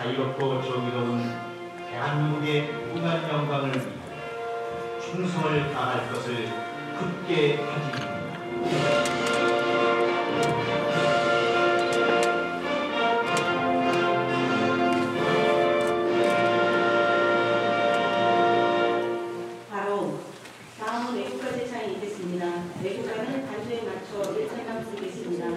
자유롭고 정의로운 대한민국의 무한 영광을 위해 충성을 다할 것을 굳게 다짐합니다. 내국가는 반주에 맞춰 일차감 쓰겠습니다.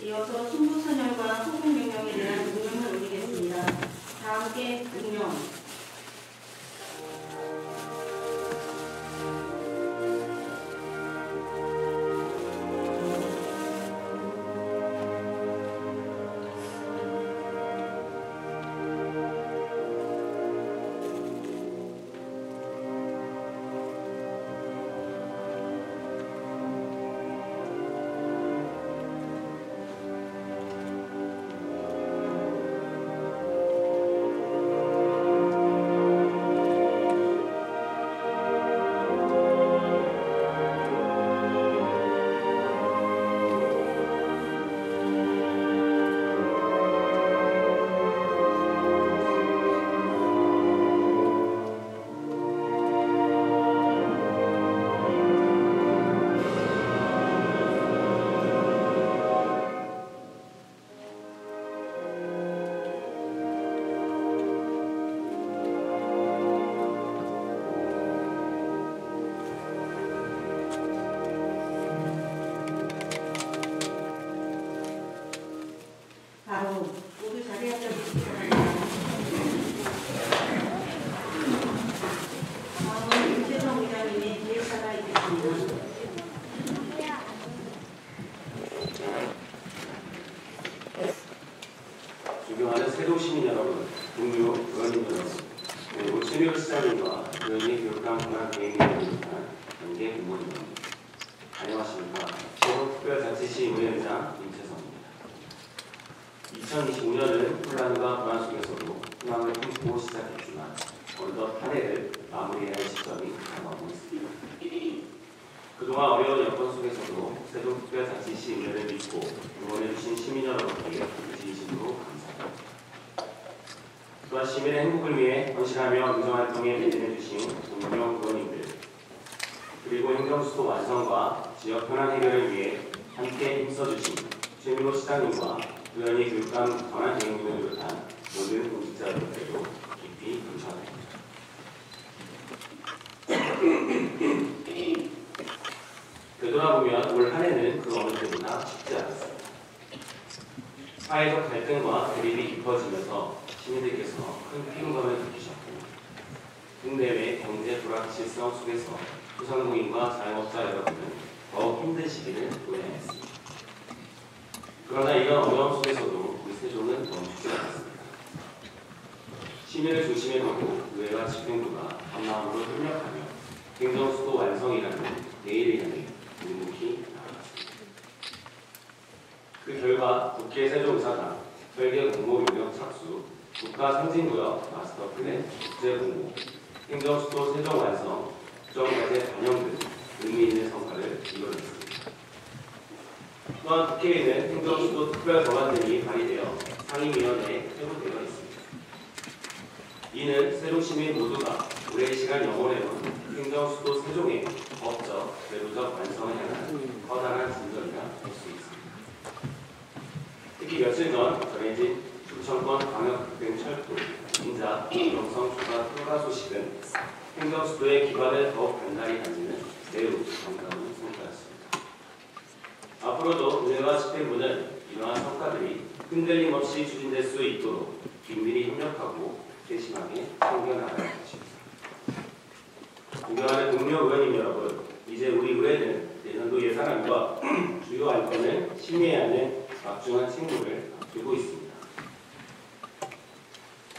이어서 충북선열과 소속명령에 대한 응명을 올리겠습니다. 다 함께 응명. 모두 자리에 앉아주시기 바랍니다. 다음은 윤재성 의장님의 기획사가 있겠습니다. 존경하는 세종시민 여러분, 국민 의원님 여러분, 그리고 최미호 시장님과 의원님 교육감 공항계획위원을 비롯한 연계 공무원님, 안녕하십니까. 세종특별자치시 위원장 임채성입니다. 2025년은 혼란과 불안 속에서도 희망을 품고 시작했지만 어느덧 한 해를 마무리해야 할 시점이 다가오고 있습니다. 그동안 어려운 여건 속에서도 세종특별자치시 의회를 믿고 응원해주신 시민 여러분께 진심으로 감사합니다. 또한 시민의 행복을 위해 헌신하며 의정활동에 매진해주신 동료 의원님들, 그리고 행정수도 완성과 지역 현안 해결을 위해 함께 힘써주신 최민호 시장님과 의원이 교육감 권한대행님을 비롯한 모든 공직자들께도 깊이 감사합니다. 되돌아보면 올 한 해는 그 어느 때보다 쉽지 않았습니다. 사회적 갈등과 대립이 깊어지면서 시민들께서 큰 피로감을 느끼셨고 국내외 경제 불확실성 속에서 소상공인과 자영업자 여러분은 더욱 힘든 시기를 보내야 했습니다. 그러나 이런 어려움 속에서도 우리 세종은 멈추지 않았습니다. 시민을 중심에 두고 의회와 집행부가 한마음으로 협력하며 행정수도 완성이라는 내일을 향해 묵묵히 나아갔습니다. 그 결과 국회 세종의사당 설계 공모 용역 착수, 국가 상징구역 마스터 플랜 국제 공모, 행정수도 세종 완성, 국정과제 반영 등 의미 있는 성과를 이뤄냈습니다. 또한 국회에는 행정수도 특별법안들이 발의되어 상임위원회에 회부되어 있습니다. 이는 세종시민 모두가 오랜 시간 영원해온 행정수도 세종의 법적, 제도적 완성을 향한 커다란 진전이라 볼 수 있습니다. 특히 며칠 전 정해진 부천권 광역급행철도 인자 영성 조사 통과 소식은 행정수도의 기반을 더욱 단단히 다지는 매우 반가운 성과였습니다. 앞으로도 은혜와 집행부는 이러한 성과들이 흔들림 없이 추진될 수 있도록 긴밀히 협력하고 세심하게 챙겨나갈 것입니다. 존경하는 동료 의원님 여러분, 이제 우리 의회는 내년도 예산안과 주요 안건을 심의해야 하는 막중한 책무를 앞두고 있습니다.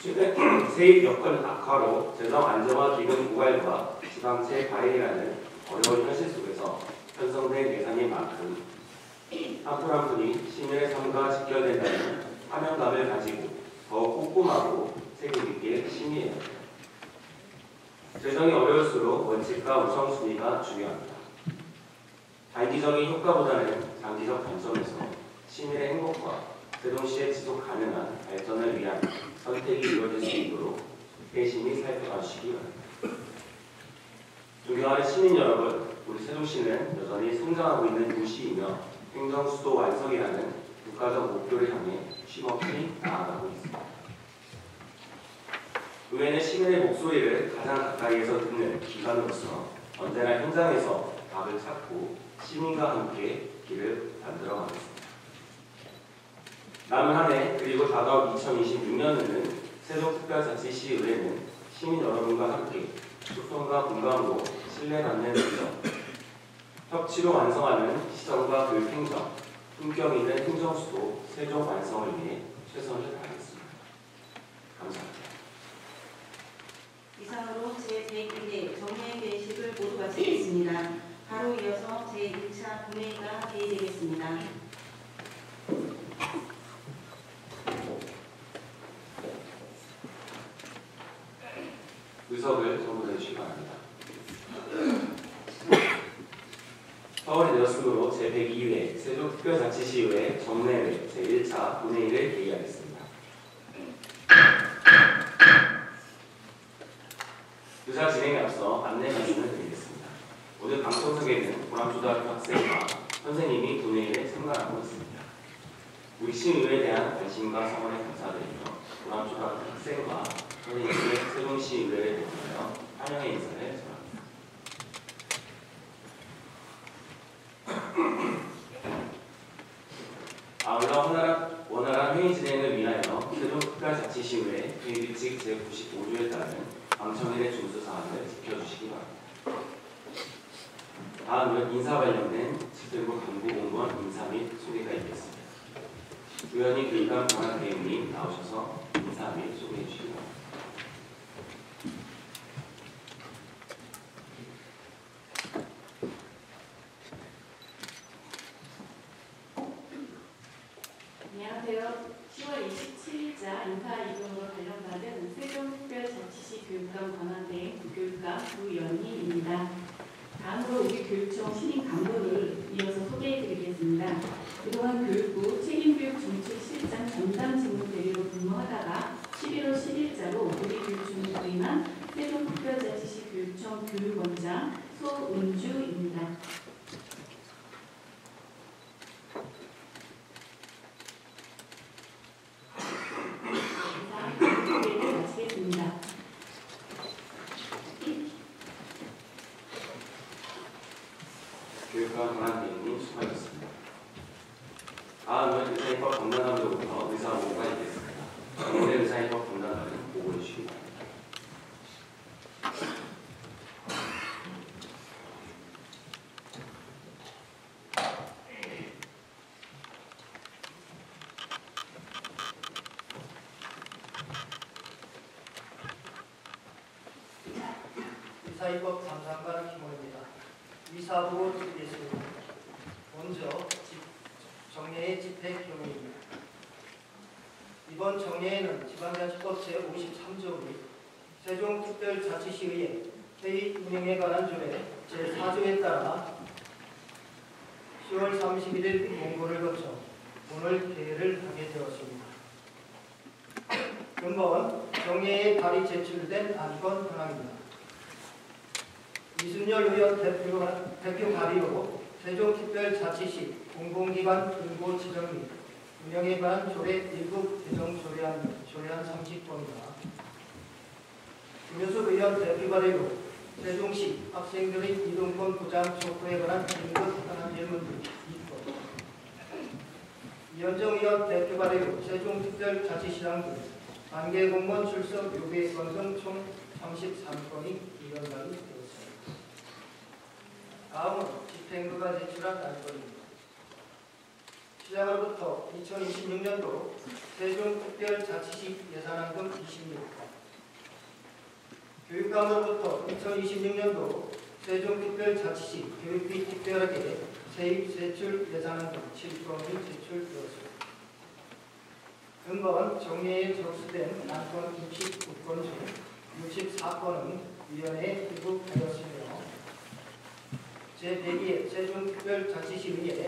최근 세입 여건 악화로 재정 안정화 기금 고갈과 지방채 발행이라는 어려운 현실 속에서 편성된 예산인 만큼 한 푼 한 푼이 시민의 삶과 직결된다는 사명감을 가지고 더욱 꼼꼼하고 책임있게 심의해야 합니다. 재정이 어려울수록 원칙과 우선순위가 중요합니다. 단기적인 효과보다는 장기적 관점에서 시민의 행복과 세종시의 지속 가능한 발전을 위한 선택이 이루어질 수 있도록 세심히 살펴봐 주시기 바랍니다. 존경하는 시민 여러분, 우리 세종시는 여전히 성장하고 있는 도시이며 행정수도 완성이라는 국가적 목표를 향해 쉼없이 나아가고 있습니다. 의회는 시민의 목소리를 가장 가까이에서 듣는 기관으로서 언제나 현장에서 답을 찾고 시민과 함께 길을 만들어가겠습니다. 남은 한 해 그리고 다가올 2026년에는 세종특별자치시의회는 시민 여러분과 함께 소통과 공감으로 신뢰받는 행정, 협치로 완성하는 시정과 교육행정, 품격 있는 행정수도 세종 완성을 위해 최선을 다하겠습니다. 감사합니다. 이상으로 제101회 정례 회식을 모두 마치겠습니다. 바로 이어서 제1차 본회의가 개의되겠습니다. 의석을 선포해 주시기 바랍니다. 서울이 되었으므로 제102회 세종특별자치시의회 정례회 제1차 본회의를 개의하겠습니다. 의사 진행에 앞서 안내 말씀을 드리겠습니다. 오늘 방청석에는 보람초등학교 학생과 선생님이 본회의에 참가하고 있습니다. 우리 시의회에 대한 관심과 성원에 감사드리며 보람초등학교 학생과 선생님을 세종시의회에 대하여 환영의 인사를 전합니다. 아울러 원활한 회의 진행을 위하여 세종특별자치시의회 회의규칙 제95조에 따른 방청일의 준수사항을 지켜주시기 바랍니다. 다음은 인사 관련된 집행부 간부공무원 인사 및 소개가 있겠습니다. 우연히 교육감 권한대행님 나오셔서 인사 및 소개해 주시기 바랍니다. 안녕하세요. 10월 27일자 인사 이동으로 발령받은 세종특별자치시 교육감 권한대행 부교육감 우연희입니다. 다음으로 우리 교육청 신임 간부를 이어서 소개해드리겠습니다. 그동안 교육부 책임교육정책실장 전담 직무 대리로 근무하다가 11월 10일자로 우리 교육청에 부임한 세종특별자치시 교육청 교육원장 소은주입니다. 교육감 권한대행님 수고하셨습니다. 다음은 의사입법 건강감독부터 의사보고가 있겠습니다. 오늘 의사입법 건강감은 보고해 주시기 바랍니다. 의사입법 담당관 김호입니다. 의사보고 드리겠습니다. 먼저 정례의 집행 경위입니다. 이번 정례에는 지방자치법 제53조 및 세종특별자치시의회 회의 운영에 관한 조례 제4조에 따라 10월 31일 공고를 거쳐 오늘 개회를 하게 되었습니다. 근본 정례에 발의 제출된 안건 현황입니다. 이순열 의원 대표 발의로 세종특별자치시 공공기관 근고 지정 및 운영에 관한 조례 일부 개정 조례안 30건과 김효숙 의원 대표 발의로 세종시 학생들의 이동권 보장 촉구에 관한 긴급 현안 질문들 2건, 이현정 의원 대표 발의로 세종특별자치시장 등 관계 공무원 출석 요구의 건 등 총 33건이 위원장이 되었습니다. 다음은 집행부가 제출한 안건입니다. 시장으로부터 2026년도 세종특별자치시 예산안금 26건, 교육감으로부터 2026년도 세종특별자치시 교육비 특별하게 세입 세출 예산안금 7건이 제출되었습니다. 근본 정례에 접수된 안건 69건 중 64건은 위원회에 기부하였으며 제102회 세종특별자치시의회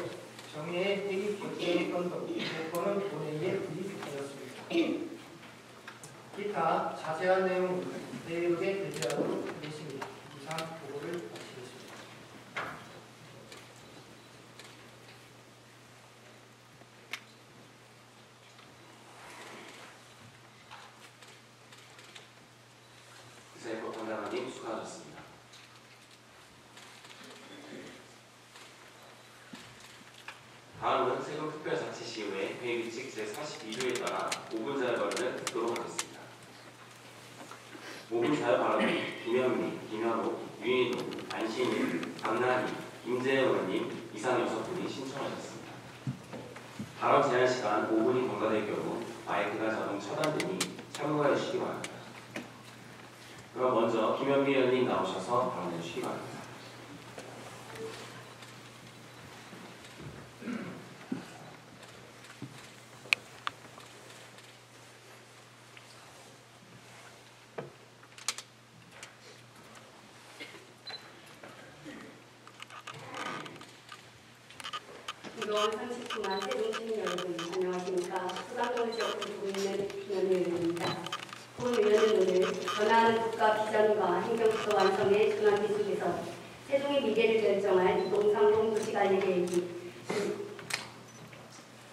정례 회의 결정의 건 등 5건은 본회의에 의결하였습니다. 기타 자세한 내용은 내일에 배제하도록 하겠습니다. 이상 보고를 마치겠습니다. 기사회법 담당관님 수고하셨습니다. 다음은 세종특별자치시의회 회의규칙 제42조에 따라 5분 자유 발언을 듣도록 하겠습니다. 5분 자유 발언은 김현미, 김현옥, 윤희동, 안신일, 박나희, 김재영 의원님 이상 6분이 신청하셨습니다. 발언 제한 시간 5분이 경과될 경우 마이크가 자동 차단되니 참고해 주시기 바랍니다. 그럼 먼저 김현미 의원님 나오셔서 발언해 주시기 바랍니다. 이번 30분간 세종시민 여러분 안녕하십니까. 수강동을 지역구 국민의 김현미입니다. 본 의원은 오늘 변화하는 국가 비전과 행정수도 완성의 전환기 속에서 세종의 미래를 결정할 2030 도시관리 계획이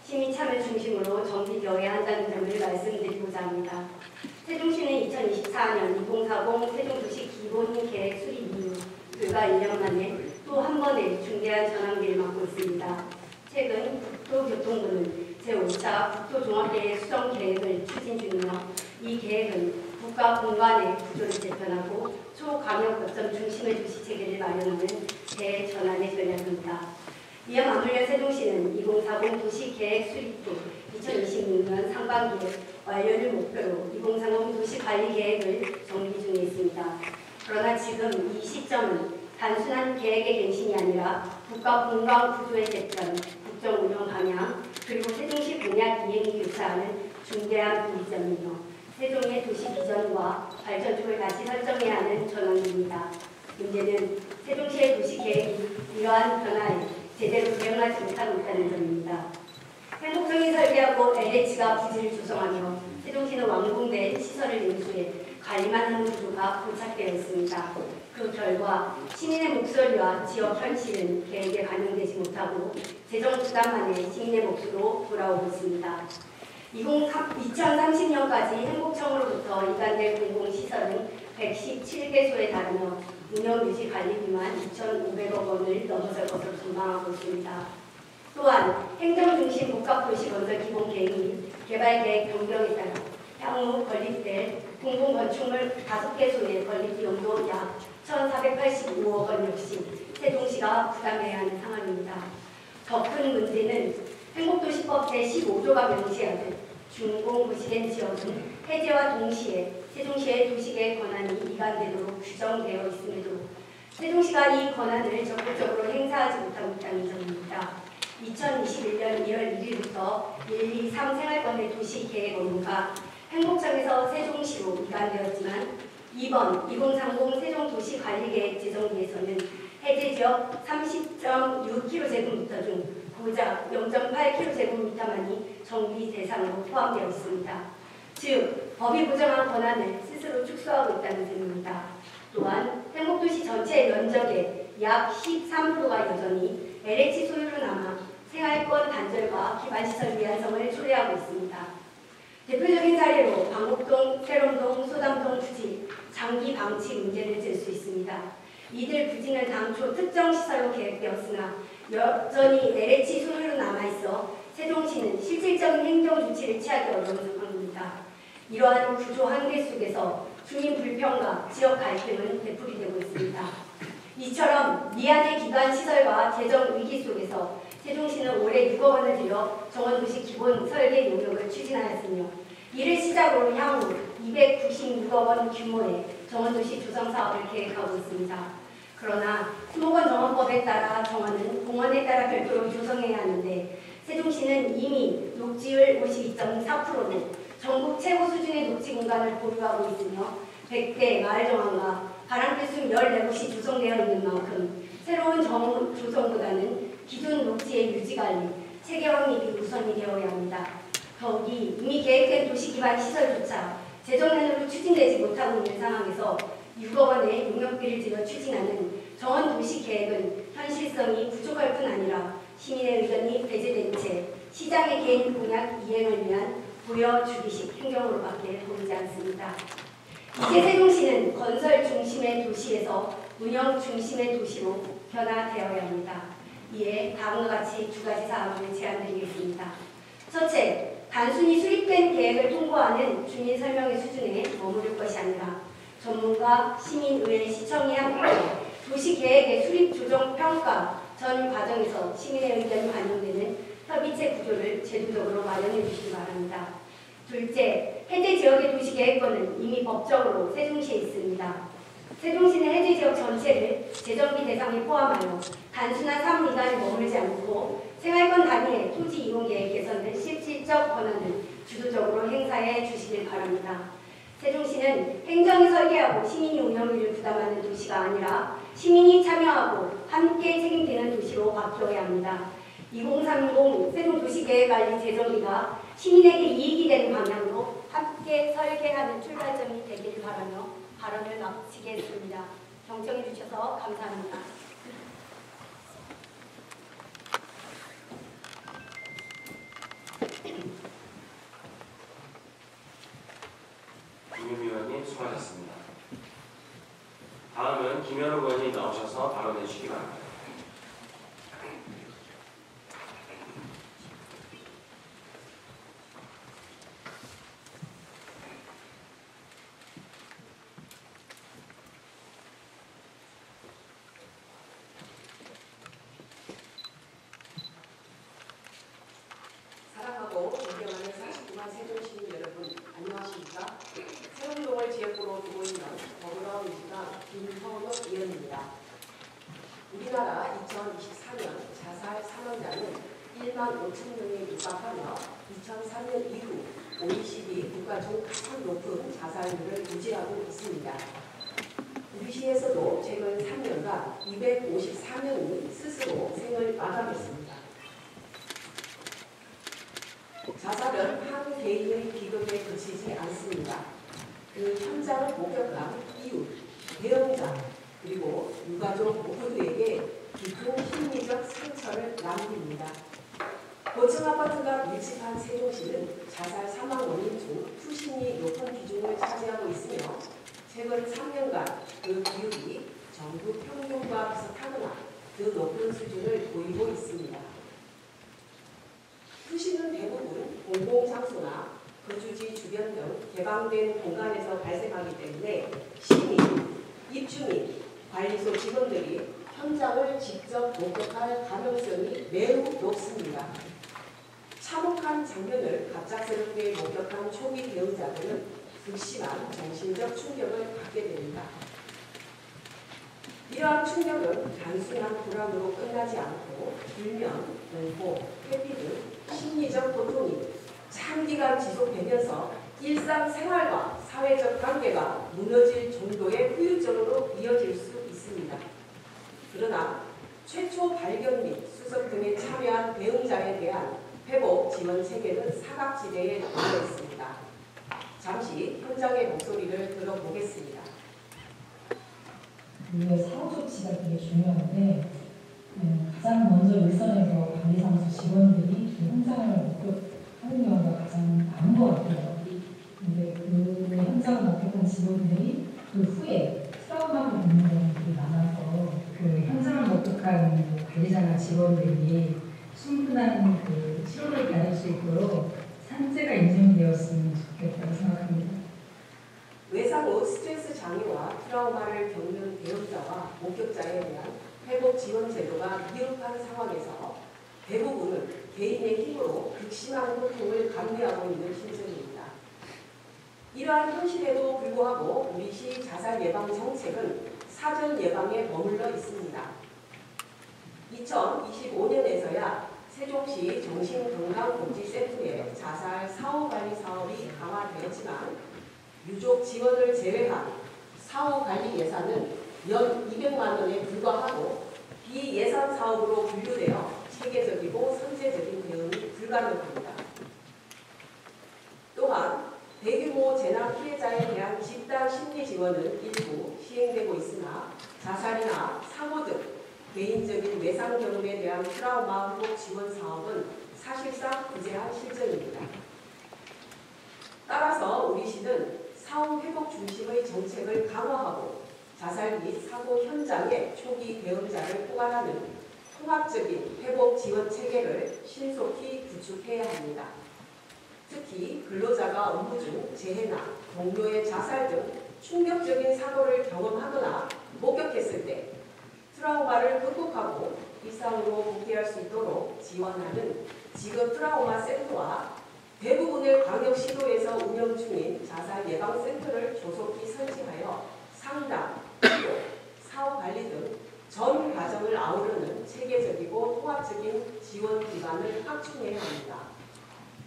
시민 참여 중심으로 정비되어야 한다는 점을 말씀드리고자 합니다. 세종시는 2024년 2040 세종도시 기본계획 수립 이후 불과 1년 만에 또 한 번의 중대한 전환기를 맞고 있습니다. 최근 국토교통부는 제5차 국토종합계획 수정 계획을 추진 중이며 이 계획은 국가 공간의 구조를 재편하고 초강력 거점 중심의 도시 체계를 마련하는 대전환의 전략입니다. 이와 맞물려 세종시는 2040 도시계획 수립 후 2026년 상반기에 완료를 목표로 2030 도시관리계획을 정비 중에 있습니다. 그러나 지금 이 시점은 단순한 계획의 갱신이 아니라 국가 공간 구조의 재편, 국정 운영 방향, 그리고 세종시 공약 이행이 교차하는 중대한 비전이며 세종의 도시 비전과 발전축을 다시 설정해야 하는 전환기입니다. 문제는 세종시의 도시 계획이 이러한 변화에 제대로 대응하지 못하고 있다는 점입니다. 행복적인 설계하고 LH가 부지를 조성하며 세종시는 완공된 시설을 인수해 관리만 하는 구조가 고착되어 있습니다. 그 결과 시민의 목소리와 지역 현실은 계획에 반영되지 못하고 재정 부담만의 시민의 몫으로 돌아오고 있습니다. 2030년까지 행복청으로부터 이관될 공공시설은 117개소에 달하며 운영 유지 관리비만 2,500억 원을 넘어설 것으로 전망하고 있습니다. 또한 행정중심 복합도시 건설 기본계획 및 개발계획 변경에 따라 향후 건립될 공공건축물 5개소의 건립비용도 약 1,485억 원 역시 세종시가 부담해야 하는 상황입니다. 더 큰 문제는 행복도시법 제15조가 명시하듯 준공부시된 지역은 해제와 동시에 세종시의 도시계획 권한이 이관되도록 규정되어 있음에도 세종시가 이 권한을 적극적으로 행사하지 못하고 있다는 점입니다. 2021년 2월 1일부터 1, 2, 3 생활권의 도시계획 업무가 행복청에서 세종시로 이관되었지만 이번 2030 세종도시관리계획 제정비에서는 해제지역 30.6km제곱미터 중 고작 0.8km제곱미터만이 정비 대상으로 포함되어 있습니다. 즉, 법이 보장한 권한을 스스로 축소하고 있다는 셈입니다. 또한 행복도시 전체 면적의 약 13%가 여전히 LH 소유로 남아 생활권 단절과 기반시설 미완성을 초래하고 있습니다. 대표적인 사례로 방곡동, 세롬동, 소담동 부지, 장기 방치 문제를 들 수 있습니다. 이들 부지는 당초 특정 시설로 계획되었으나 여전히 LH 소유로 남아있어 세종시는 실질적인 행정 조치를 취하기 어려운 상황입니다. 이러한 구조 한계 속에서 주민 불평과 지역 갈등은 되풀이되고 있습니다. 이처럼 미안의 기반 시설과 재정 위기 속에서 세종시는 올해 6억 원을 들여 정원도시 기본 설계 용역을 추진하였으며 이를 시작으로 향후 296억 원 규모의 정원도시 조성 사업을 계획하고 있습니다. 그러나 수목원 정원법에 따라 정원은 공원에 따라 별도로 조성해야 하는데 세종시는 이미 녹지율 52.4%로 전국 최고 수준의 녹지 공간을 보유하고 있으며 100대 마을 정원과 바람필수 14곳이 조성되어 있는 만큼 새로운 정원 조성보다는 기존 녹지의 유지관리, 체계 확립이 우선이 되어야 합니다. 더욱이 이미 계획된 도시기반 시설조차 재정난으로 추진되지 못하고 있는 상황에서 6억 원의 용역비를 들여 추진하는 정원 도시 계획은 현실성이 부족할 뿐 아니라 시민의 의견이 배제된 채 시장의 개인 공약 이행을 위한 보여주기식 행정으로밖에 보이지 않습니다. 이제 세종시는 건설 중심의 도시에서 운영 중심의 도시로 변화되어야 합니다. 이에 다음과 같이 두 가지 사항을 제안드리겠습니다. 첫째, 단순히 수립된 계획을 통보하는 주민 설명회 수준에 머무를 것이 아니라 전문가, 시민의회, 시청이 함께 도시계획의 수립 조정 평가 전 과정에서 시민의 의견이 반영되는 협의체 구조를 제도적으로 마련해 주시기 바랍니다. 둘째, 해제 지역의 도시계획권은 이미 법적으로 세종시에 있습니다. 세종시는 해제 지역 전체를 재정비 대상에 포함하여 단순한 사무이관에 머물지 않고 생활권 단위의 토지 이용 계획 개선을 실질적 권한을 주도적으로 행사해 주시길 바랍니다. 세종시는 행정이 설계하고 시민이 운영비를 부담하는 도시가 아니라 시민이 참여하고 함께 책임지는 도시로 바뀌어야 합니다. 2030 세종도시계획관리 재정비가 시민에게 이익이 되는 방향으로 함께 설계하는 출발점이 되길 바라며 발언을 마치겠습니다. 경청해 주셔서 감사합니다. 김윤미 수고하셨습니다. 다음은 김현우 의원이 나오셔서 발언해 주시기 바랍니다. 사랑하고 존경하는 49만 세종시민 여러분, 안녕하십니까? 세종동을 지역구로 두고 있는 더불어민주당 김현우 의원입니다. 우리나라 2024년 자살 사망자는 1만 5천 명에 육박하며 2003년 이후 OECD 국가 중 가장 높은 자살률을 유지하고 있습니다. 우리 시에서도 최근 3년간 254명이 스스로 생을 마감했습니다. 자살은 한 개인의 비극에 그치지 않습니다. 그 현장을 목격한 이웃, 배우자, 그리고 유가족 모두에게 깊은 심리적 상처를 남깁니다. 고층 아파트가 밀집한 세종시는 자살 사망 원인 중 투신이 높은 비중을 차지하고 있으며 최근 3년간 그 비율이 전국 평균과 비슷하거나 더 높은 수준을 보이고 있습니다. 투신은 대부분 공공장소나 거주지 주변 등 개방된 공간에서 발생하기 때문에 시민, 입주민, 관리소 직원들이 현장을 직접 목격할 가능성이 매우 높습니다. 참혹한 장면을 갑작스럽게 목격한 초기 배우자들은 극심한 정신적 충격을 받게 됩니다. 이러한 충격은 단순한 불안으로 끝나지 않고 불면, 공포, 회피 등 심리적 고통이 장기간 지속되면서 일상생활과 사회적 관계가 무너질 정도의 후유증으로 이어질 수 있습니다. 그러나 최초 발견 및 수습 등에 참여한 배응자에 대한 회복 지원 체계는 사각지대에 놓여 있습니다. 잠시 현장의 목소리를 들어보겠습니다. 이후에 사후 조치가 되게 중요한데 가장 먼저 일선에서 관리사무소 직원들이 그 현장을 목격하는 경우가 가장 많은 것 같아요. 근데 그 현장을 목격한 직원들이 그 후에 트라우마를 받는 경우들이 많아서 그 현장을 목격한 관리자나 직원들이 충분한 그 치료를 받을 수 있도록 산재가 인정되었으면 좋겠다고 생각합니다. 외상 후 스트레스 장애와 트라우마를 겪는 대응자와 목격자에 대한 회복 지원 제도가 미흡한 상황에서 대부분은 개인의 힘으로 극심한 고통을 감내하고 있는 실정입니다. 이러한 현실에도 불구하고 우리시 자살 예방 정책은 사전 예방에 머물러 있습니다. 2025년에서야 세종시 정신건강복지센터의 자살 사후관리 사업이 강화되었지만 유족 지원을 제외한 사후관리 예산은 연 200만 원에 불과하고 비예산 사업으로 분류되어 체계적이고 선제적인 대응이 불가능합니다. 또한 대규모 재난 피해자에 대한 집단 심리 지원은 일부 시행되고 있으나 자살이나 사고 등 개인적인 외상 경험에 대한 트라우마 회복 지원 사업은 사실상 부재한 실정입니다. 따라서 우리 시는 사후 회복 중심의 정책을 강화하고 자살 및 사고 현장의 초기 대응자를 포괄하는 통합적인 회복 지원 체계를 신속히 구축해야 합니다. 특히 근로자가 업무 중 재해나 동료의 자살 등 충격적인 사고를 경험하거나 목격했을 때 트라우마를 극복하고 일상으로 복귀할 수 있도록 지원하는 지급 트라우마 센터와 대부분의 광역시도에서 운영 중인 자살 예방센터를 조속히 설치하여 상담, 치료, 사후관리 등 전 과정을 아우르는 체계적이고 통합적인 지원 기반을 확충해야 합니다.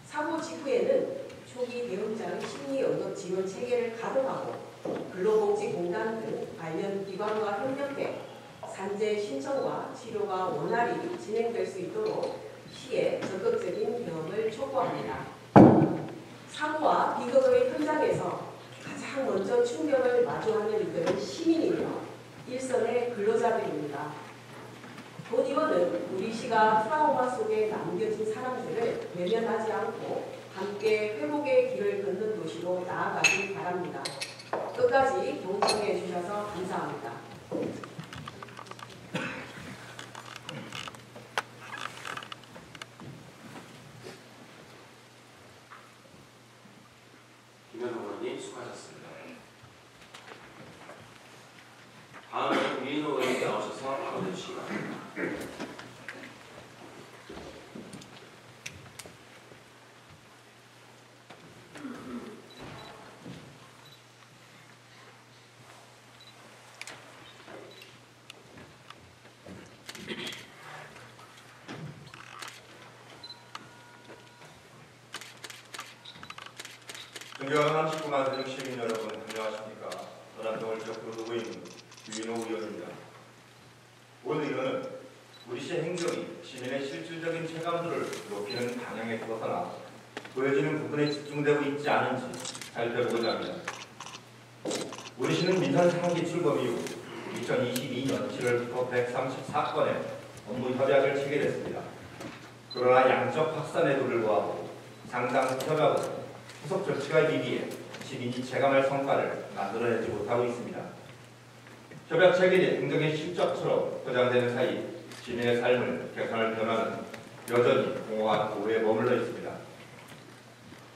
사고 직후에는 초기 대응자의 심리 응급 지원 체계를 가동하고 근로복지공단 등 관련 기관과 협력해 산재 신청과 치료가 원활히 진행될 수 있도록 시의 적극적인 개혁을 촉구합니다. 사고와 비극의 현장에서 가장 먼저 충격을 마주하는 이들은 시민이며 일선의 근로자들입니다. 본의원은 우리 시가 트라우마 속에 남겨진 사람들을 외면하지 않고 함께 회복의 길을 걷는 도시로 나아가길 바랍니다. 끝까지 경청해 주셔서 감사합니다. 김현우 의원님 수고하셨습니다. 다음은 유인호 의원님께 나오셔서 발언해 주시기 바랍니다. 존경하는 39만 세종 시민 여러분, 안녕하십니까. 노란동을 지역구로 누고 있는 유인호 의원입니다. 오늘 의원은 우리 시의 행정이 시민의 실질적인 체감도를 높이는 방향에 벗어나 보여지는 부분에 집중되고 있지 않은지 살펴보고자 합니다. 우리 시는 민선 상기 출범 이후 2022년 7월부터 134건의 업무 협약을 체결했습니다. 그러나 양적 확산에도 불구하고 상당 협약은 후속 조치가 비비해 시민이 체감할 성과를 만들어내지 못하고 있습니다. 협약 체결이 행정의 실적처럼 포장되는 사이 시민의 삶을 개선할 변화는 여전히 공허한 고에 머물러 있습니다.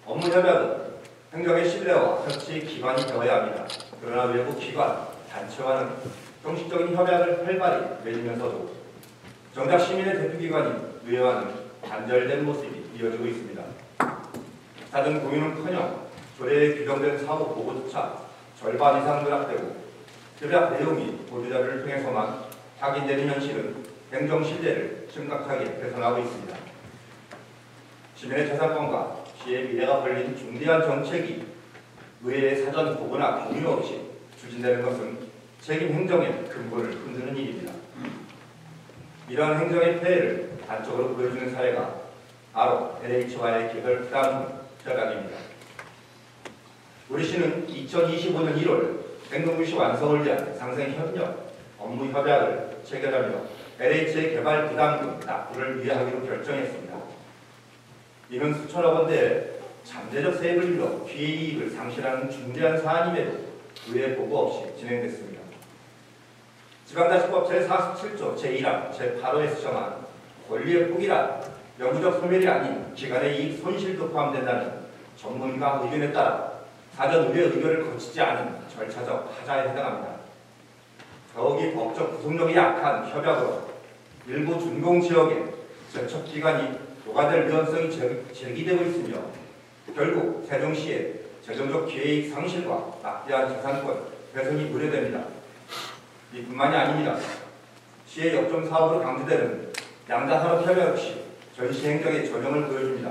업무 협약은 행정의 신뢰와 협치의 기반이 되어야 합니다. 그러나 외부 기관, 단체와는 형식적인 협약을 활발히 맺으면서도 정작 시민의 대표기관인 의회와는 단절된 모습이 이어지고 있습니다. 사전 공유는커녕 조례에 규정된 사후 보고조차 절반 이상 누락되고 협약 내용이 보도자료를 통해서만 확인되는 현실은 행정 신뢰를 심각하게 훼손하고 있습니다. 시민의 저작권과 시의 미래가 걸린 중대한 정책이 의회의 사전 보고나 공유 없이 추진되는 것은 책임 행정의 근본을 흔드는 일입니다. 이러한 행정의 폐해를 단적으로 보여주는 사례가 바로 LH와의 개별 부담 협약입니다. 우리 시는 2025년 1월 행동부시 완성을 위한 상생 협력 업무 협약을 체결하며 LH의 개발 부담금 납부를 위하기로 결정했습니다. 이는 수천억 원대의 잠재적 세액을 잃어 피해이익을 상실하는 중대한 사안임에도 의회 보고 없이 진행됐습니다. 지방자치법 제47조 제1항 제8호에서 정한 권리의 포기란 영구적 소멸이 아닌 기관의 이익 손실도 포함된다는 전문가 의견에 따라 사전 의회 의결을 거치지 않은 절차적 하자에 해당합니다. 더욱이 법적 구속력이 약한 협약으로 일부 준공지역의 제척기관이 노가될 위헌성이 제기되고 있으며 결국 세종시의 재정적 기회이익 상실과 막대한 재산권 훼손이 우려됩니다. 이뿐만이 아닙니다. 시의 역점 사업으로 강조되는 양자산업협약 역시 전시 행정의 전형을 보여줍니다.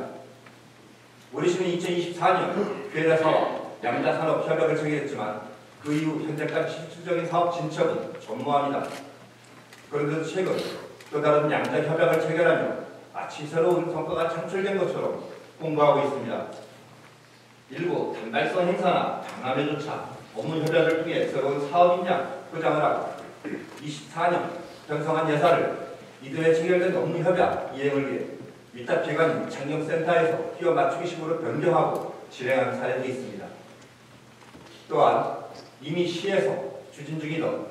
우리 시는 2024년 피해자사와 양자산업협약을 체결했지만 그 이후 현재까지 실질적인 사업 진척은 전무합니다. 그런데도 최근 또 다른 양자협약을 체결하며 마치 새로운 성과가 창출된 것처럼 홍보하고 있습니다. 일부 단발성 행사나 박람회조차 업무 협약을 통해 새로운 사업인양 포장을 하고 24년 편성한 예산을 이듬해 체결된 업무 협약 이행을 위해 위탁 기관인 창경센터에서 끼워 맞추기식으로 변경하고 진행하는 사례도 있습니다. 또한 이미 시에서 추진 중이던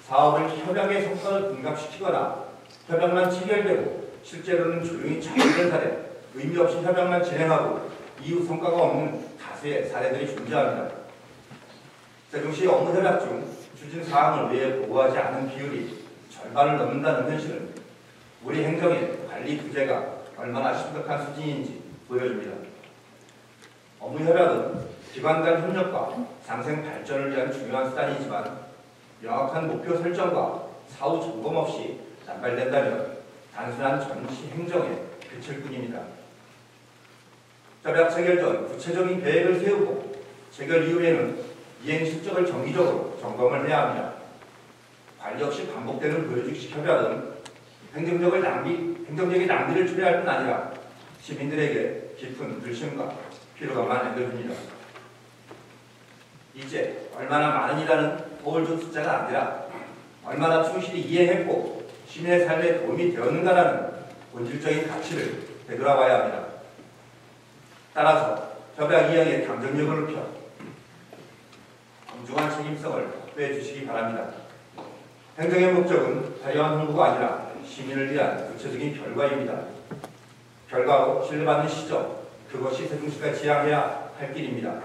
사업을 협약의 성과를 분갑시키거나 협약만 체결되고 실제로는 조용히 착오된 사례, 의미 없이 협약만 진행하고 이후 성과가 없는 다수의 사례들이 존재합니다. 세종시 업무 협약 중 추진 사항을 왜 보고하지 않은 비율이 절반을 넘는다는 현실은 우리 행정의 관리 부재가 얼마나 심각한 수준인지 보여줍니다. 업무 협약은 기관 간 협력과 상생 발전을 위한 중요한 수단이지만 명확한 목표 설정과 사후 점검 없이 남발된다면 단순한 전시 행정에 그칠 뿐입니다. 협약 체결 전 구체적인 계획을 세우고 체결 이후에는 이행 실적을 정기적으로 점검을 해야 합니다. 관리 없이 반복되는 보여주기식 협약은 행정적인 낭비를 초래할 뿐 아니라 시민들에게 깊은 불신과 피로감만 안겨줍니다. 이제 얼마나 많은이라는 도울준 숫자가 아니라 얼마나 충실히 이해했고 시민의 삶에 도움이 되었는가라는 본질적인 가치를 되돌아봐야 합니다. 따라서 협약 이행의 강정력을 높여 엄중한 책임성을 확보해 주시기 바랍니다. 행정의 목적은 화려한 홍보가 아니라 시민을 위한 구체적인 결과입니다. 결과로 신뢰받는 시점, 그것이 세종시가 지향해야 할 길입니다.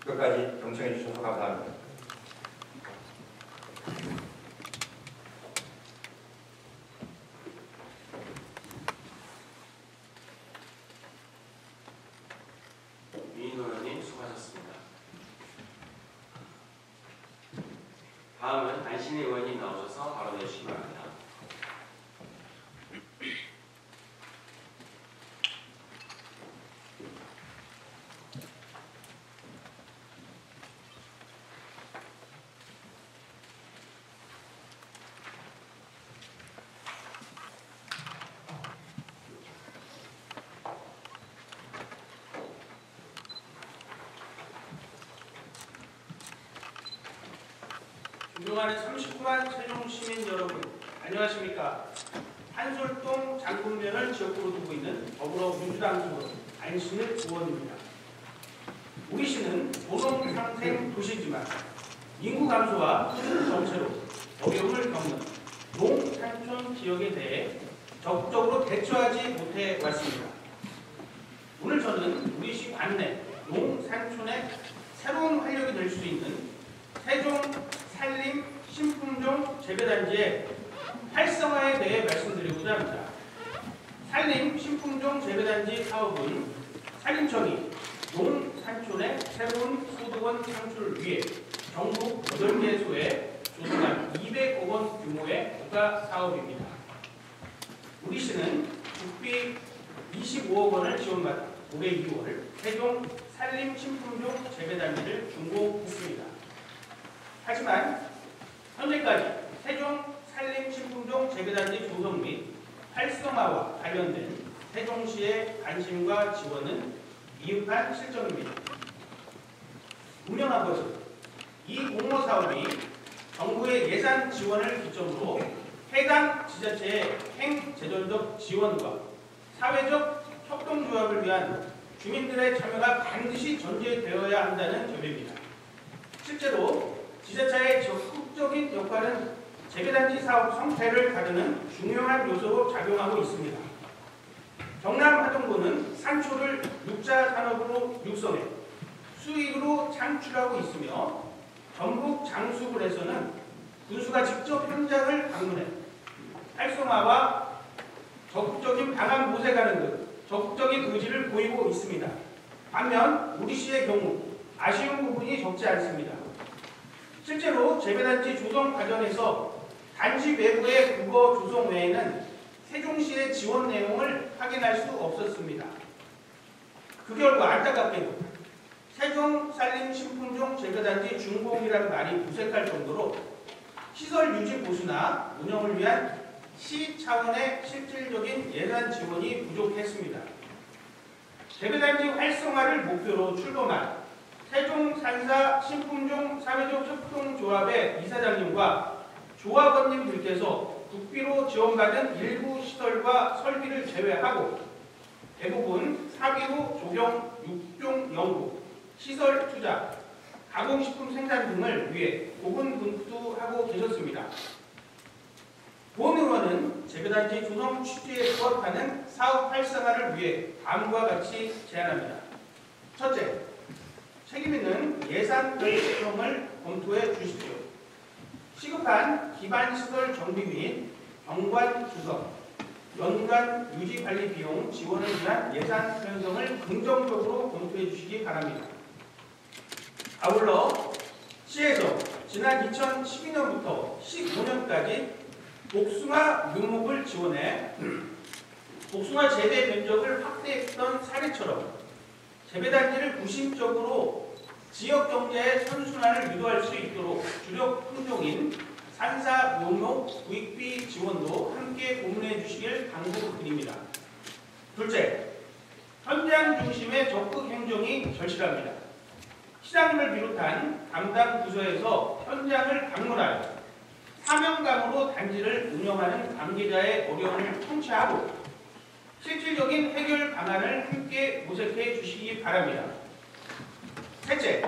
끝까지 경청해 주셔서 감사합니다. 위인 의원님 수고하셨습니다. 다음은 안신혜 의원님 나오셔서 발언해 주시기 바랍니다. 존경하는 39만 세종 시민 여러분, 안녕하십니까? 한솔동 장군면을 지역구로 두고 있는 더불어민주당 후보 안신혜 의원입니다. 우리 시는 도농상생 도시지만 인구 감소와 수준 정체로 어려움을 겪는 농산촌 지역에 대해 적극적으로 대처하지 못해 왔습니다. 오늘 저는 우리 시 관내 농산촌의 새로운 활력이 될 수 있는 세종 산림 신품종 재배단지의 활성화에 대해 말씀드리고자 합니다. 산림 신품종 재배단지 사업은 산림청이 농산촌의 새로운 소득원 창출을 위해 전국 8개소에 조성한 200억 원 규모의 국가 사업입니다. 우리 시는 국비 25억 원을 지원받아 올해 2월 세종 산림 신품종 재배단지를 준공했습니다. 하지만 현재까지 세종 산림 신품종 재배단지 조성 및 활성화와 관련된 세종시의 관심과 지원은 미흡한 실정입니다. 분명한 것은 이 공모 사업이 정부의 예산 지원을 기점으로 해당 지자체의 행재정적 지원과 사회적 협동조합을 위한 주민들의 참여가 반드시 전제되어야 한다는 점입니다. 실제로 지자체의 적극적인 역할은 재배단지 사업 성패를 가르는 중요한 요소로 작용하고 있습니다. 경남 하동군은 산초를 육자 산업으로 육성해 수익으로 창출하고 있으며 전북 장수군에서는 군수가 직접 현장을 방문해 활성화와 적극적인 방안 모색하는 등 적극적인 의지를 보이고 있습니다. 반면 우리시의 경우 아쉬운 부분이 적지 않습니다. 실제로 재배단지 조성 과정에서 단지 외부의 국어 조성 외에는 세종시의 지원 내용을 확인할 수 없었습니다. 그 결과 안타깝게도 세종 산림 신품종 재배단지 준공이라는 말이 무색할 정도로 시설 유지 보수나 운영을 위한 시 차원의 실질적인 예산 지원이 부족했습니다. 재배단지 활성화를 목표로 출범한 세종 산사 신품종 사회적 협동조합의 이사장님과 조합원님들께서 국비로 지원받은 일부 시설과 설비를 제외하고 대부분 사비로 조경, 육종 연구, 시설 투자, 가공식품 생산 등을 위해 고군분투하고 계셨습니다. 본 의원은 재배단지 조성 취지에 부합하는 사업 활성화를 위해 다음과 같이 제안합니다. 첫째, 책임있는 예산 결정을 검토해 주십시오. 시급한 기반시설 정비 및 경관 조성, 연간 유지관리 비용 지원을 위한 예산 편성을 긍정적으로 검토해 주시기 바랍니다. 아울러 시에서 지난 2012년부터 15년까지 복숭아 묘목을 지원해 복숭아 재배 면적을 확대했던 사례처럼 재배단지를 구심적으로 지역경제의 선순환을 유도할 수 있도록 주력 품종인 산사 묘목 구입비 지원도 함께 고민해 주시길 당부드립니다. 둘째, 현장 중심의 적극 행정이 절실합니다. 시장을 비롯한 담당 부서에서 현장을 방문하여 사명감으로 단지를 운영하는 관계자의 어려움을 통치하고 실질적인 해결 방안을 함께 모색해 주시기 바랍니다. 셋째,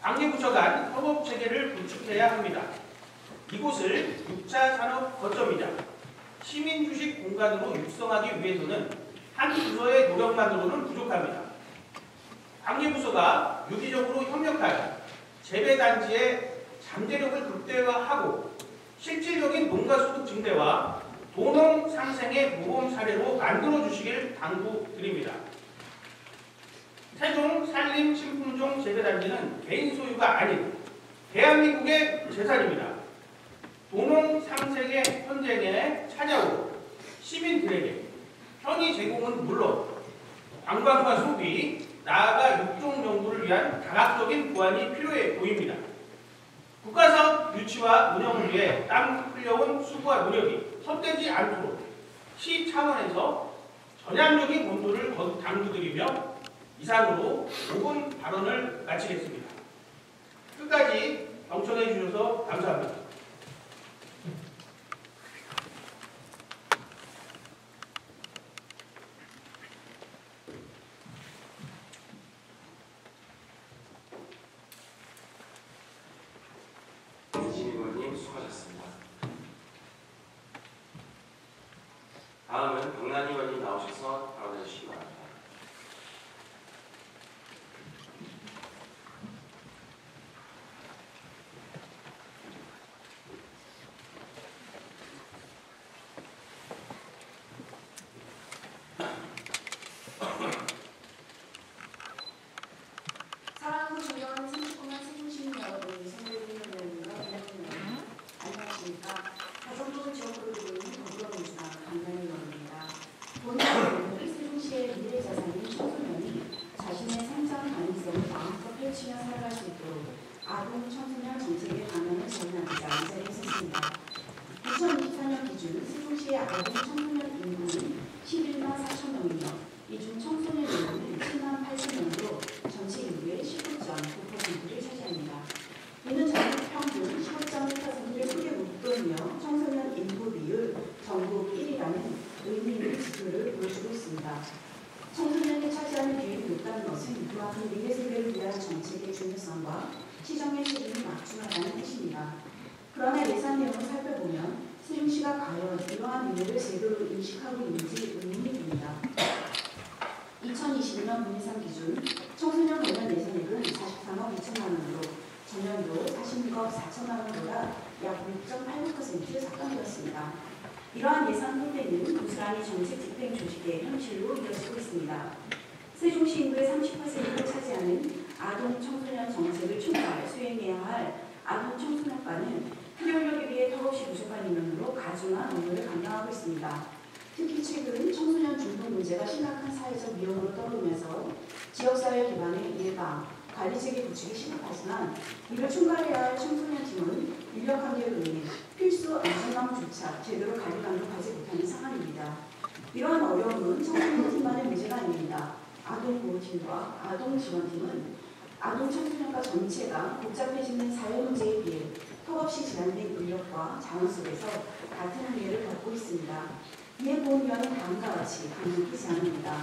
관계부처 간 협업체계를 구축해야 합니다. 이곳을 6차 산업 거점이자 시민주식 공간으로 육성하기 위해서는 한 부서의 노력만으로는 부족합니다. 관계부서가 유기적으로 협력하여 재배단지의 잠재력을 극대화하고 실질적인 농가소득 증대와 도농 상생의 모범 사례로 만들어주시길 당부드립니다. 세종 산림 신품종 재배단지는 개인 소유가 아닌 대한민국의 재산입니다. 도농 상생의 현장에 찾아오고 시민들에게 편의 제공은 물론 관광과 소비, 나아가 육종 연구를 위한 다각적인 보완이 필요해 보입니다. 국가사업 유치와 운영을 위해 땀 흘려온 수고와 노력이 헛되지 않도록 시 차원에서 전향적인 검토를 당부드리며 이상으로 5분 발언을 마치겠습니다. 끝까지 경청해 주셔서 감사합니다. 수고하셨습니다. 다음은 강난 의원님 나오셔서 발언해 주시기 바랍니다. 사랑하고 존경하는 39만 세종시민 여러분, 안녕하십니까. 가정부를 지역으로 이루는 더불어민주당 강난희 의원입니다. 오늘 세종시의 미래자산인 청소년이 자신의 성장 가능성을 마음껏 펼치며 살아갈 수 있도록 아동 청소년 정책의 방향을 제안하고자 이 자리에 섰습니다. 2024년 기준 세종시의 아동 청소년 인구는 11만 4천 명이며 이 중 청소년 인구는 7만 8천 명으로 전체 인구의 19.9%를 차지합니다. 이는 전국 평균 15.1% 그 미래 세대를 위한 정책의 중요성과 시정의 책임이 막중하다는 뜻입니다. 그러나 예산 내용을 살펴보면 세종시가 과연 이러한 의미를 제대로 인식하고 있는지 의문이 듭니다. 2021년 분예산 기준 청소년 관련 예산액은 43억 2천만 원으로 전년도 46억 4천만 원보다 약 6.89% 삭감되었습니다. 이러한 예산 폭대는 고스란히 정책 집행 조직의 현실로 이어지고 있습니다. 세종시 인구의 30%를 차지하는 아동 청소년 정책을 총괄 수행해야 할 아동 청소년과는 필요인력에 비해 턱없이 부족한 인원으로 가중한 업무를 감당하고 있습니다. 특히 최근 청소년 중독 문제가 심각한 사회적 위험으로 떠오르면서 지역사회 기반의 예방, 관리체계 구축이 심각하지만 이를 총괄해야 할 청소년팀은 인력 한계로 인해 필수 안전망조차 제대로 관리 감독하지 못하는 상황입니다. 이러한 어려움은 청소년팀만의 문제가 아닙니다. 아동보호팀과 아동지원팀은 아동 청소년과 전체가 복잡해지는 사회 문제에 비해 턱없이 제한된 인력과 자원 속에서 같은 한계를 겪고 있습니다. 이에 보험위원은 다음과 같이 강력히 제안합니다.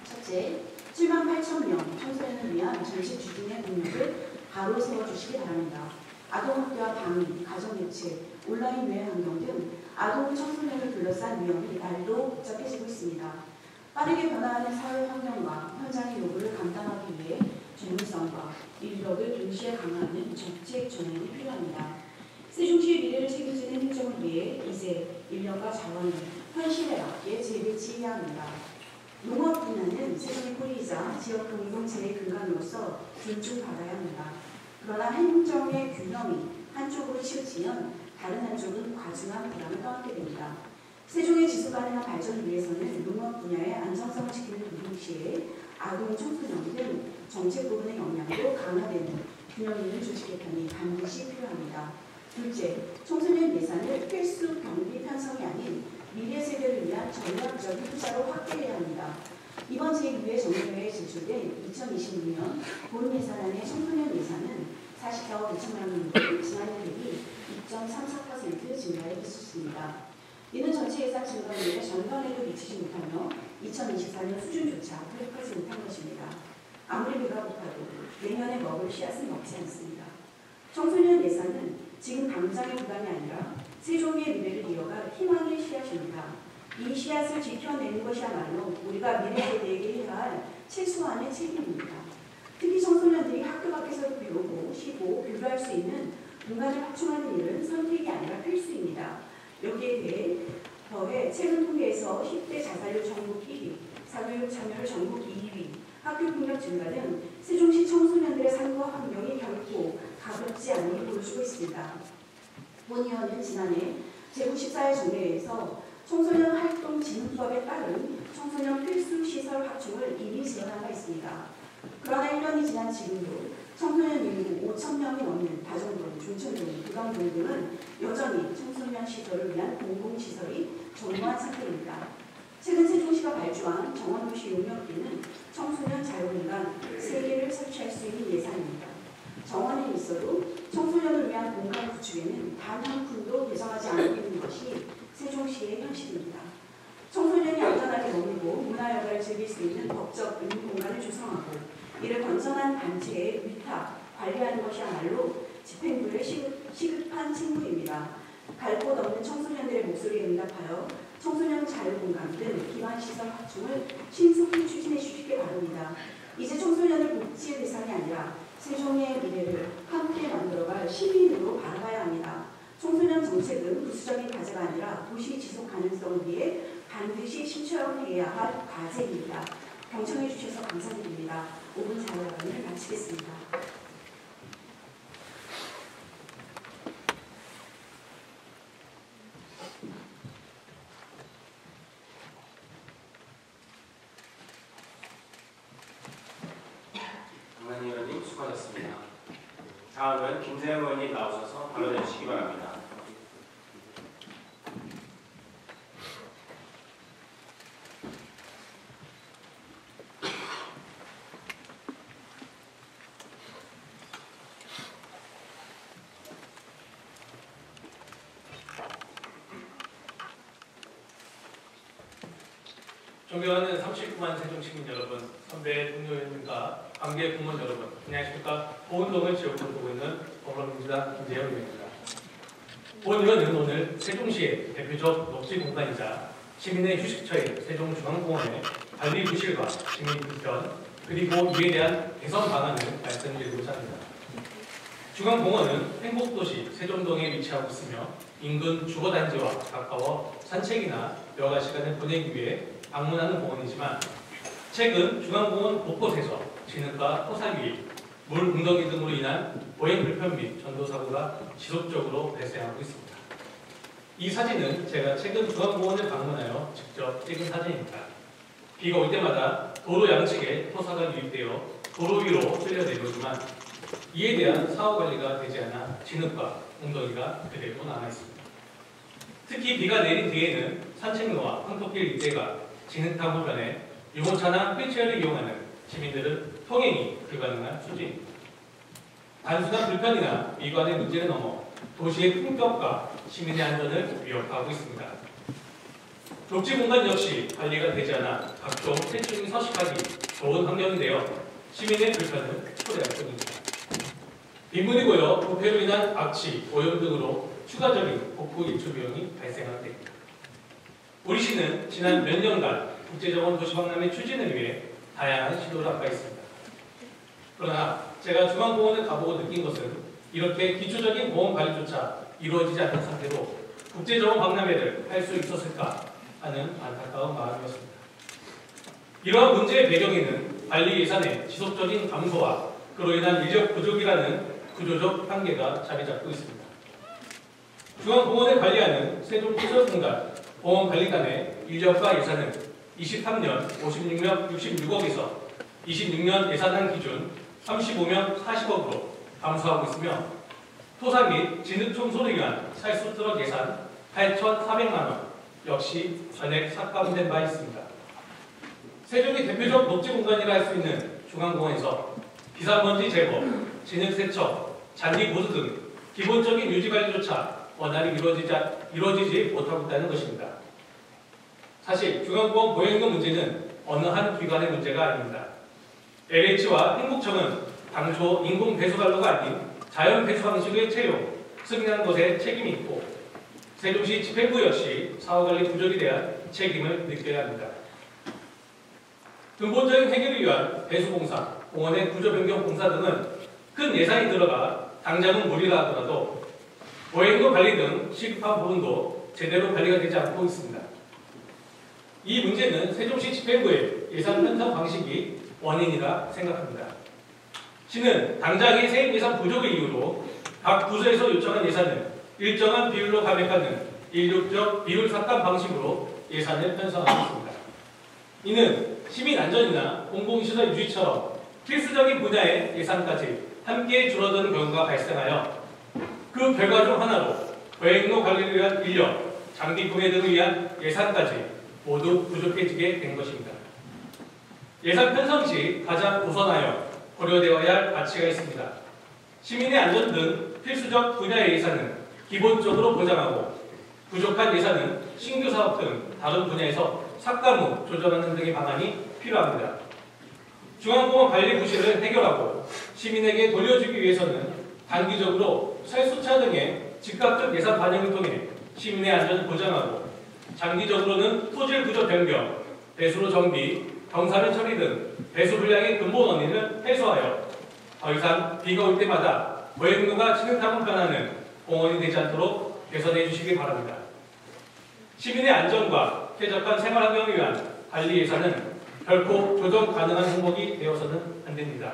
첫째, 7만 8천 명 청소년을 위한 전시 주중의 능력을 바로 세워주시기 바랍니다. 아동학대와 방위, 가정대책, 온라인 외 환경 등 아동 청소년을 둘러싼 위험이 날도 복잡해지고 있습니다. 빠르게 변화하는 사회 환경과 현장의 요구를 감당하기 위해 전문성과 인력을 동시에 강화하는 정책 전환이 필요합니다. 세종시의 미래를 책임지는 행정을 위해 이제 인력과 자원을 현실에 맞게 재배치해야 합니다. 농업 분야는 세종의 뿌리이자 지역 공동체의 근간으로서 존중받아야 합니다. 그러나 행정의 균형이 한쪽으로 치우치면 다른 한쪽은 과중한 부담을 떠안게 됩니다. 세종의 지속가능한 발전을 위해서는 농업 분야의 안정성을 지키는 동시에 아동, 청소년 등 정책 부분의 역량도 강화되는 균형 있는 조직 개편이 반드시 필요합니다. 둘째, 청소년 예산을 필수 경비 편성이 아닌 미래 세대를 위한 전략적인 투자로 확대해야 합니다. 이번 제2회 정부에 제출된 2026년 본 예산안의 청소년 예산은 44억 2천만 원으로 지난해 대비 2.34% 증가해 있었습니다. 이는 전체 예산 증가율의 전반에도 미치지 못하며 2024년 수준조차 회복하지 못한 것입니다. 아무리 배가 고파도 내년에 먹을 씨앗은 먹지 않습니다. 청소년 예산은 지금 당장의 부담이 아니라 세종의 미래를 이어갈 희망의 씨앗입니다. 이 씨앗을 지켜내는 것이야말로 우리가 미래 세대에게 해야 할 최소한의 책임입니다. 특히 청소년들이 학교 밖에서도 배우고 쉬고 교류할 수 있는 공간을 확충하는 일은 선택이 아니라 필수입니다. 여기에 대해 더해 최근 통계에서 10대 자살률 전국 1위, 사교육 참여율 전국 2위, 학교 폭력 증가 등 세종시 청소년들의 삶과 환경이 결코 가볍지 않음을 보여주고 있습니다. 본 의원은 지난해 제94회 정례회에서 청소년 활동 진흥법에 따른 청소년 필수 시설 확충을 이미 제안한 바 있습니다. 그러나 1년이 지난 지금도 청소년 인구 5천 명이 넘는 다정동, 중천동, 부강동 등은 여전히 청소년 시설을 위한 공공시설이 전무한 상태입니다. 최근 세종시가 발주한 정원도시 용역비는 청소년 자유공간 3개를 설치할 수 있는 예산입니다. 정원에 있어도 청소년을 위한 공간 구축에는 단 한 푼도 배정하지 않고 있는 것이 세종시의 현실입니다. 청소년이 안전하게 머물고 문화여가를 즐길 수 있는 법적 의무 공간을 조성하고 이를 건전한 단체에 위탁, 관리하는 것이야말로 집행부의 시급한 책무입니다. 갈 곳 없는 청소년들의 목소리에 응답하여 청소년 자유공간 등 기반시설 확충을 신속히 추진해 주시기 바랍니다. 이제 청소년을 복지의 대상이 아니라 세종의 미래를 함께 만들어갈 시민으로 바라봐야 합니다. 청소년 정책은 부수적인 과제가 아니라 도시 지속 가능성을 위해 반드시 실천해야 할 과제입니다. 경청해 주셔서 감사드립니다. 5분 자유화를 마치겠습니다. 강남 의원님 수고하셨습니다. 다음은 김세영 의원님 나오셔서 발언해 주시기 바랍니다. 존경하는 39만 세종시민 여러분, 선배 동료 의원님과 관계 공무원 여러분, 안녕하십니까? 보훈동을 지역구로 보고 있는 더불어민주당 김재현 의원입니다. 본 의원은 오늘 세종시의 대표적 녹지 공간이자 시민의 휴식처인 세종중앙공원의 관리 부실과 시민 불편, 그리고 이에 대한 개선 방안을 말씀드리고자 합니다. 중앙공원은 행복도시 세종동에 위치하고 있으며 인근 주거단지와 가까워 산책이나 여가 시간을 보내기 위해 방문하는 공원이지만 최근 중앙공원 곳곳에서 진흙과 토사유입, 물 웅덩이 등으로 인한 보행 불편 및 전도사고가 지속적으로 발생하고 있습니다. 이 사진은 제가 최근 중앙공원을 방문하여 직접 찍은 사진입니다. 비가 올 때마다 도로 양측에 토사가 유입되어 도로 위로 흘려 내려오지만 이에 대한 사후 관리가 되지 않아 진흙과 웅덩이가 그대로 남아있습니다. 특히 비가 내린 뒤에는 산책로와 황토길 일대가 진흙탕으로 변해 유모차나 휠체어를 이용하는 시민들은 통행이 불가능한 수준입니다. 단순한 불편이나 미관의 문제를 넘어 도시의 품격과 시민의 안전을 위협하고 있습니다. 녹지 공간 역시 관리가 되지 않아 각종 해충이 서식하기 좋은 환경인데요. 시민의 불편을 초래할 뿐입니다. 빗물이 고여 부패로 인한 악취, 오염 등으로 추가적인 복구 입주 비용이 발생하게 됩니다. 우리 시는 지난 몇 년간 국제정원 도시박람회 추진을 위해 다양한 시도를 하고 있습니다. 그러나 제가 중앙공원을 가보고 느낀 것은 이렇게 기초적인 보험 관리조차 이루어지지 않는 상태로 국제정원 박람회를 할 수 있었을까 하는 안타까운 마음이었습니다. 이러한 문제의 배경에는 관리 예산의 지속적인 감소와 그로 인한 인력 부족이라는 구조적 한계가 자리 잡고 있습니다. 중앙공원을 관리하는 세종시설공단 보험관리단의 인력과 예산은 23년 66억에서 26년 예산안 기준 35명 40억으로 감소하고 있으며 토사 및 진흙 청소를 위한 살수 트럭 예산 8,400만 원 역시 전액 삭감된 바 있습니다. 세종이 대표적 녹지 공간이라 할 수 있는 중앙공원에서 비산먼지 제거, 진흙 세척, 잔디 보수 등 기본적인 유지관리조차 원활히 이루어지지 못하고 있다는 것입니다. 사실 중앙공원 보행로 문제는 어느 한 기관의 문제가 아닙니다. LH와 행복청은 당초 인공 배수관로가 아닌 자연 배수 방식의 채용, 승인한 것에 책임이 있고 세종시 집행부 역시 사후관리 부족에 대한 책임을 느껴야 합니다. 근본적인 해결을 위한 배수공사, 공원의 구조 변경 공사 등은 큰 예산이 들어가 당장은 무리라 하더라도 보행로 관리 등 시급한 부분도 제대로 관리가 되지 않고 있습니다. 이 문제는 세종시 집행부의 예산 편성 방식이 원인이라 생각합니다. 시는 당장의 세입 예산 부족을 이유로 각 부서에서 요청한 예산을 일정한 비율로 감액하는 일률적 비율 삭감 방식으로 예산을 편성하고 있습니다. 이는 시민 안전이나 공공시설 유지처럼 필수적인 분야의 예산까지 함께 줄어드는 경우가 발생하여 그 결과 중 하나로 보행로 관리를 위한 인력, 장비 구매 등을 위한 예산까지 모두 부족해지게 된 것입니다. 예산 편성 시 가장 우선하여 고려되어야 할 가치가 있습니다. 시민의 안전 등 필수적 분야의 예산은 기본적으로 보장하고 부족한 예산은 신규 사업 등 다른 분야에서 삭감 후 조정하는 등의 방안이 필요합니다. 중앙공원 관리 부실을 해결하고 시민에게 돌려주기 위해서는 단기적으로 살수차 등의 즉각적 예산 반영을 통해 시민의 안전을 보장하고 장기적으로는 토질 구조 변경, 배수로 정비, 경사면 처리 등 배수 불량의 근본 원인을 해소하여 더 이상 비가 올 때마다 보행로가 진흙탕으로 변하는 공원이 되지 않도록 개선해 주시기 바랍니다. 시민의 안전과 쾌적한 생활환경을 위한 관리 예산은 결코 조정 가능한 항목이 되어서는 안 됩니다.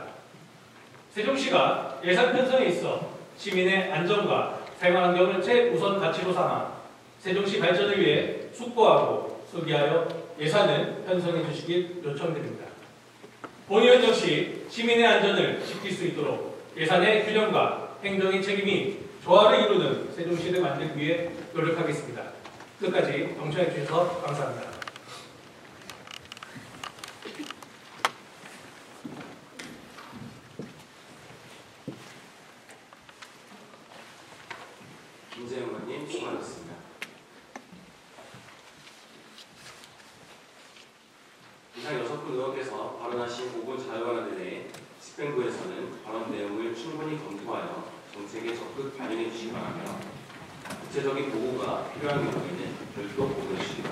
세종시가 예산 편성에 있어 시민의 안전과 생활환경을 최우선 가치로 삼아 세종시 발전을 위해 숙고하고 수기하여 예산을 편성해 주시길 요청드립니다. 본의원 역시 시민의 안전을 지킬 수 있도록 예산의 균형과 행정의 책임이 조화를 이루는 세종시를 만들기 위해 노력하겠습니다. 끝까지 경청해 주셔서 감사합니다. 김재현 의원님 수고하셨습니다. 이상 6분 의원께서 발언하신 5분 자유언안에 대해 정책에 적극 반영해 주시기 바라며 구체적인 보고가 필요한 경우에는 별도 보고해 주시기 바랍니다.